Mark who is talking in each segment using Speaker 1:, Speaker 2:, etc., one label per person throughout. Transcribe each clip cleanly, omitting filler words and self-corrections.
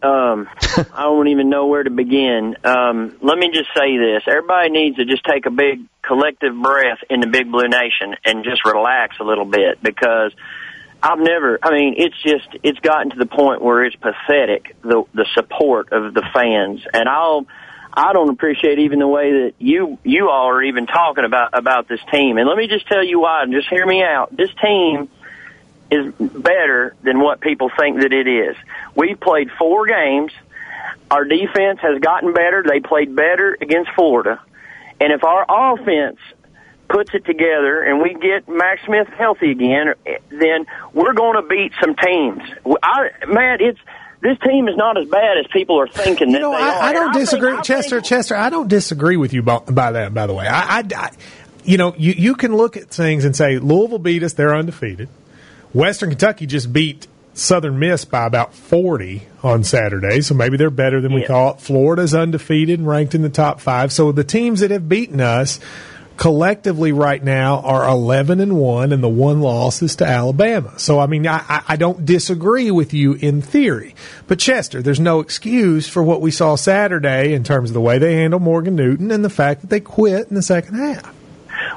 Speaker 1: Matt, I don't even know where to begin. Let me just say this. Everybody needs to just take a big collective breath in the Big Blue Nation and just relax a little bit, because it's gotten to the point where it's pathetic, the support of the fans. And I don't appreciate even the way that you all are even talking about this team. And let me just tell you why, and just hear me out. This team is better than what people think that it is. We've played 4 games. Our defense has gotten better. They played better against Florida. And if our offense puts it together and we get Max Smith healthy again, then we're going to beat some teams. This team is not as bad as people are thinking.
Speaker 2: I don't disagree, Chester. I don't disagree with you by that. By the way, you can look at things and say Louisville beat us; they're undefeated. Western Kentucky just beat Southern Miss by about 40 on Saturday, so maybe they're better than we thought. Florida's undefeated and ranked in the top 5. So the teams that have beaten us collectively right now are 11-1, and the one loss is to Alabama. So, I don't disagree with you in theory. But, Chester, there's no excuse for what we saw Saturday in terms of the way they handled Morgan Newton and the fact that they quit in the second half.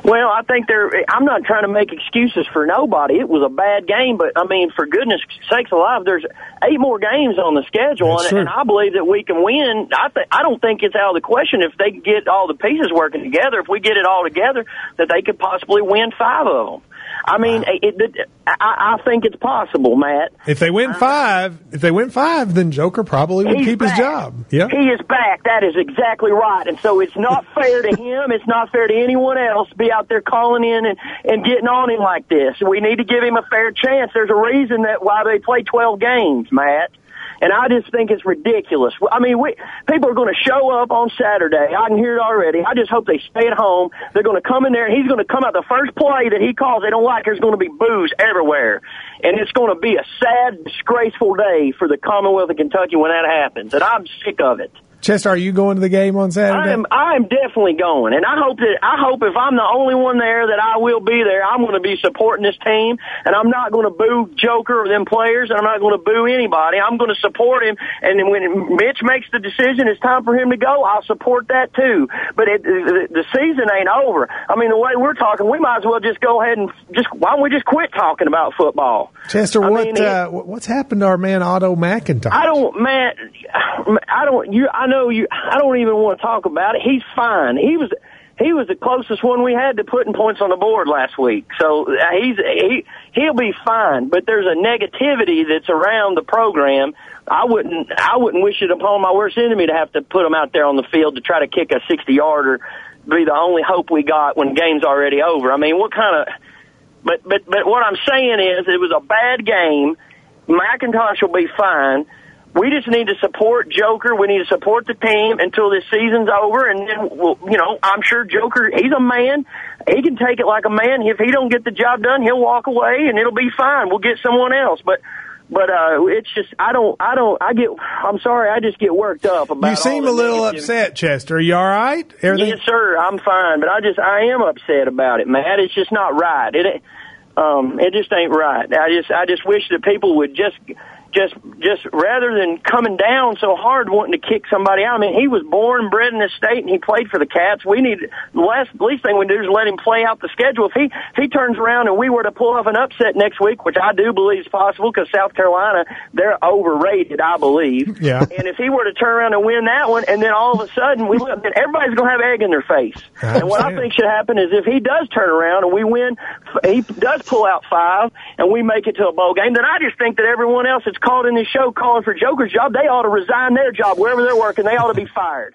Speaker 1: Well, I think I'm not trying to make excuses for nobody. It was a bad game, but, for goodness sakes alive, there's 8 more games on the schedule, and I believe that we can win. I don't think it's out of the question if they get all the pieces working together, if we get it all together, that they could possibly win 5 of them. I think it's possible, Matt.
Speaker 2: If they win 5, then Joker probably would keep his job. Yeah,
Speaker 1: he is back. That is exactly right. And so it's not fair to him. It's not fair to anyone else to be out there calling in and getting on him like this. We need to give him a fair chance. There's a reason why they play 12 games, Matt. And I just think it's ridiculous. People are going to show up on Saturday. I can hear it already. I just hope they stay at home. They're going to come in there, and he's going to come out the first play that he calls they don't like. There's going to be boos everywhere. And it's going to be a sad, disgraceful day for the Commonwealth of Kentucky when that happens. And I'm sick of it.
Speaker 2: Chester, are you going to the game on Saturday?
Speaker 1: I am definitely going, and I hope if I'm the only one there that I will be there. I'm going to be supporting this team, and I'm not going to boo Joker or them players, and I'm not going to boo anybody. I'm going to support him, and then when Mitch makes the decision it's time for him to go, I'll support that too. But the season ain't over. The way we're talking, we might as well just go ahead and why don't we just quit talking about football?
Speaker 2: Chester, what's happened to our man Otto McIntosh?
Speaker 1: I don't even want to talk about it. He's fine. He was the closest one we had to putting points on the board last week. So he'll be fine. But there's a negativity that's around the program. I wouldn't wish it upon my worst enemy to have to put him out there on the field to try to kick a 60-yarder, be the only hope we got when the game's already over. What kind of? But what I'm saying is it was a bad game. McIntosh will be fine. We just need to support Joker. We need to support the team until this season's over, and then I'm sure Joker. He's a man. He can take it like a man. If he don't get the job done, he'll walk away, and it'll be fine. We'll get someone else. But it's just I'm sorry. I just get worked up about.
Speaker 2: You seem a little upset, Chester. Are you all right? Everything?
Speaker 1: Yes, sir. I'm fine, but I am upset about it, Matt. It's just not right. It just ain't right. I just wish that people would just rather than coming down so hard wanting to kick somebody out. He was born and bred in this state, and he played for the Cats. The least thing we do is let him play out the schedule. If he turns around and we were to pull off an upset next week, which I do believe is possible because South Carolina, they're overrated, I believe. Yeah. And if he were to turn around and win that one, and then all of a sudden everybody's going to have egg in their face. And what I think should happen is if he does turn around and we win, he does pull out 5, and we make it to a bowl game, then I just think that everyone else that's called in this show calling for Joker's job, they ought to resign their job wherever they're working. They ought to be fired.